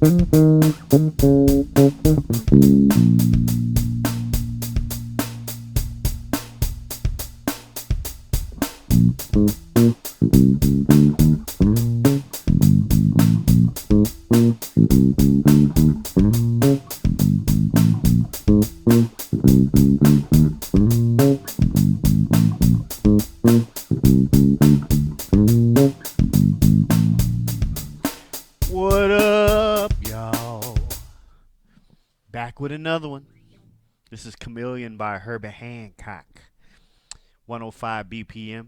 What up, y'all? Back with another one. This is Chameleon by Herbie Hancock. 105 BPM.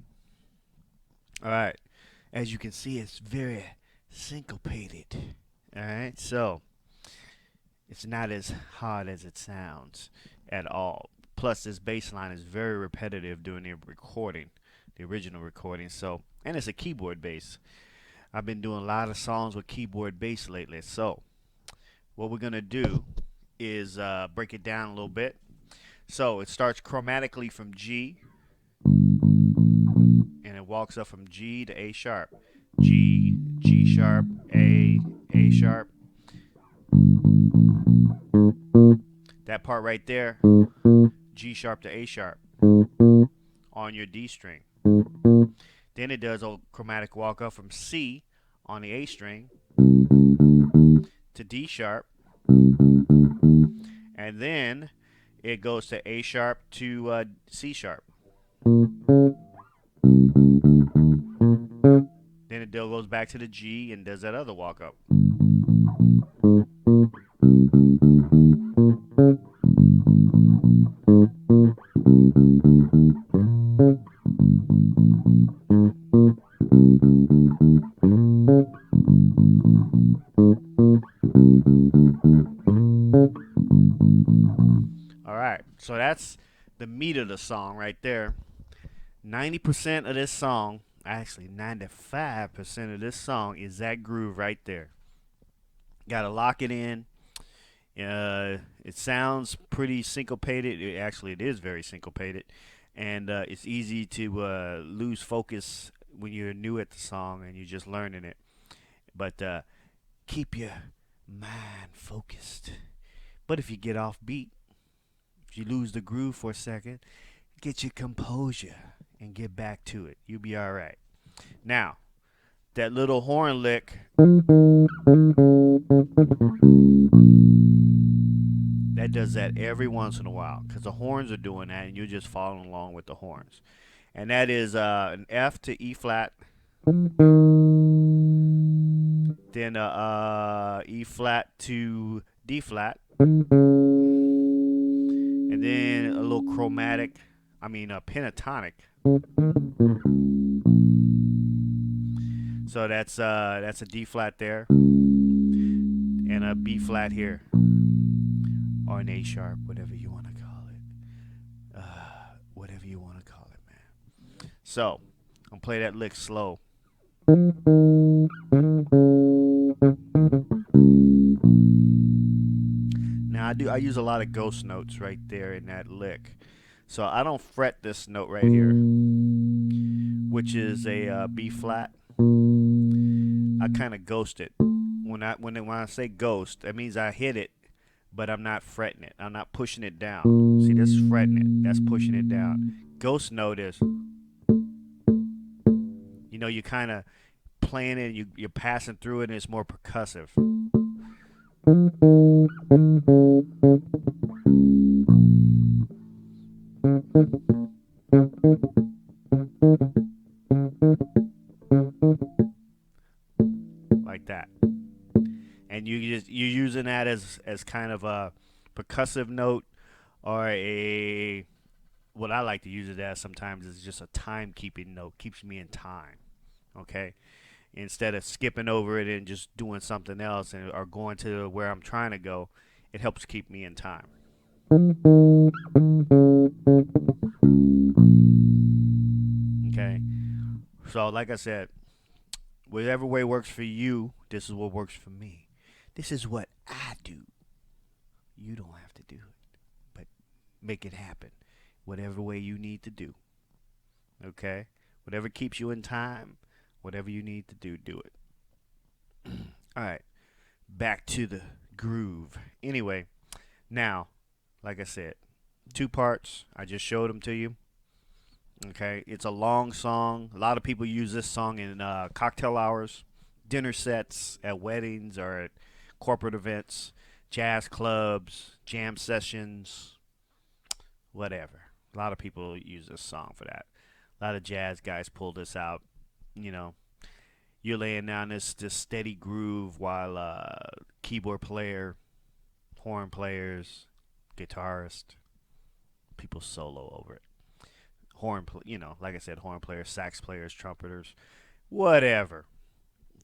Alright. As you can see, it's very syncopated. Alright, so it's not as hard as it sounds at all. Plus, this bass line is very repetitive during the recording, the original recording. And it's a keyboard bass. I've been doing a lot of songs with keyboard bass lately. So, what we're going to do is break it down a little bit. So, it starts chromatically from G, and it walks up from G to A sharp. G, G sharp, A sharp. That part right there, G sharp to A sharp on your D string. Then it does a chromatic walk up from C on the A string to D sharp. And then it goes to A sharp to C sharp. Then it goes back to the G and does that other walk up. Alright, so that's the meat of the song right there. 90% of this song, actually 95% of this song is that groove right there. Gotta lock it in. It sounds pretty syncopated. It is very syncopated. And it's easy to lose focus when you're new at the song and you're just learning it. But keep your mind focused. But if you get off beat, if you lose the groove for a second, get your composure and get back to it. You'll be all right. Now, that little horn lick, that does that every once in a while because the horns are doing that and you're just following along with the horns. And that is an F to E flat, then E flat to D flat, and then a little chromatic, a pentatonic. So that's a D flat there, and a B flat here, or an A sharp, whatever you want to call it. Whatever you want to call it, man. So I'm gonna play that lick slow. Now I use a lot of ghost notes right there in that lick. So I don't fret this note right here, which is a B flat. I kind of ghost it. When I say ghost, that means I hit it, but I'm not fretting it. I'm not pushing it down. See, this is fretting it. That's pushing it down. Ghost note is, you kind of playing it, you're passing through it, and it's more percussive. Like that. And you're using that as kind of a percussive note, or what I like to use it as sometimes is just a timekeeping note. Keeps me in time. Okay? Instead of skipping over it and just doing something else or going to where I'm trying to go, it helps keep me in time. Okay? So, like I said, whatever way works for you, this is what works for me. This is what I do. You don't have to do it, but make it happen. Whatever way you need to do. Okay? Whatever keeps you in time, whatever you need to do, do it. All right. back to the groove. Anyway, now, like I said, two parts. I just showed them to you. Okay, it's a long song. A lot of people use this song in cocktail hours, dinner sets, at weddings or at corporate events, jazz clubs, jam sessions, whatever. A lot of people use this song for that. A lot of jazz guys pull this out. You know, you're laying down this steady groove while keyboard player, horn players, guitarist, people solo over it. Like I said, horn players, sax players, trumpeters, whatever.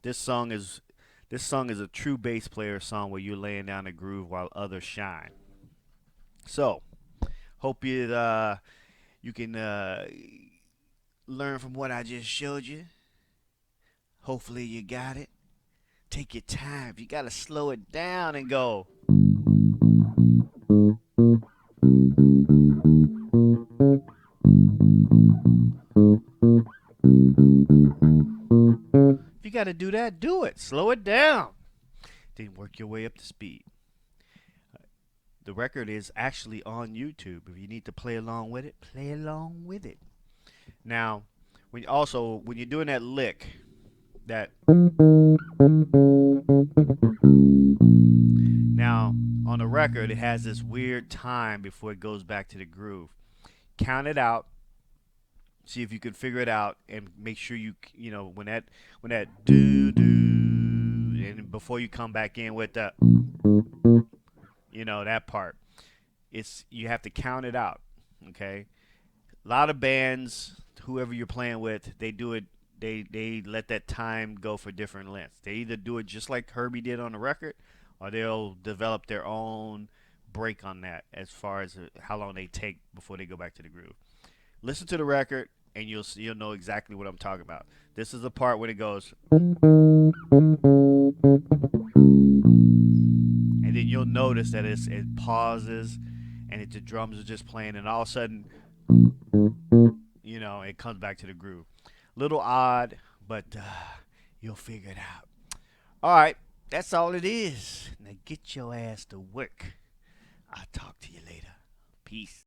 This song is this song is a true bass player song where you're laying down a groove while others shine. So, hope you can learn from what I just showed you. Hopefully you got it. Take your time. You gotta slow it down and go. If you gotta do that, do it. Slow it down. Then work your way up to speed. The record is actually on YouTube. If you need to play along with it, play along with it. Now, when you're doing that lick, that now on the record it has this weird time before it goes back to the groove. Count it out. See if you can figure it out and make sure when that do do and before you come back in with the that part. It's you have to count it out. Okay? A lot of bands, whoever you're playing with, they do it. They let that time go for different lengths. They either do it just like Herbie did on the record, or they'll develop their own break on that as far as how long they take before they go back to the groove. Listen to the record, and you'll know exactly what I'm talking about. This is the part when it goes, and then you'll notice that it pauses, and the drums are just playing, and all of a sudden, it comes back to the groove. Little odd, but you'll figure it out. All right, that's all it is. Now get your ass to work. I'll talk to you later. Peace.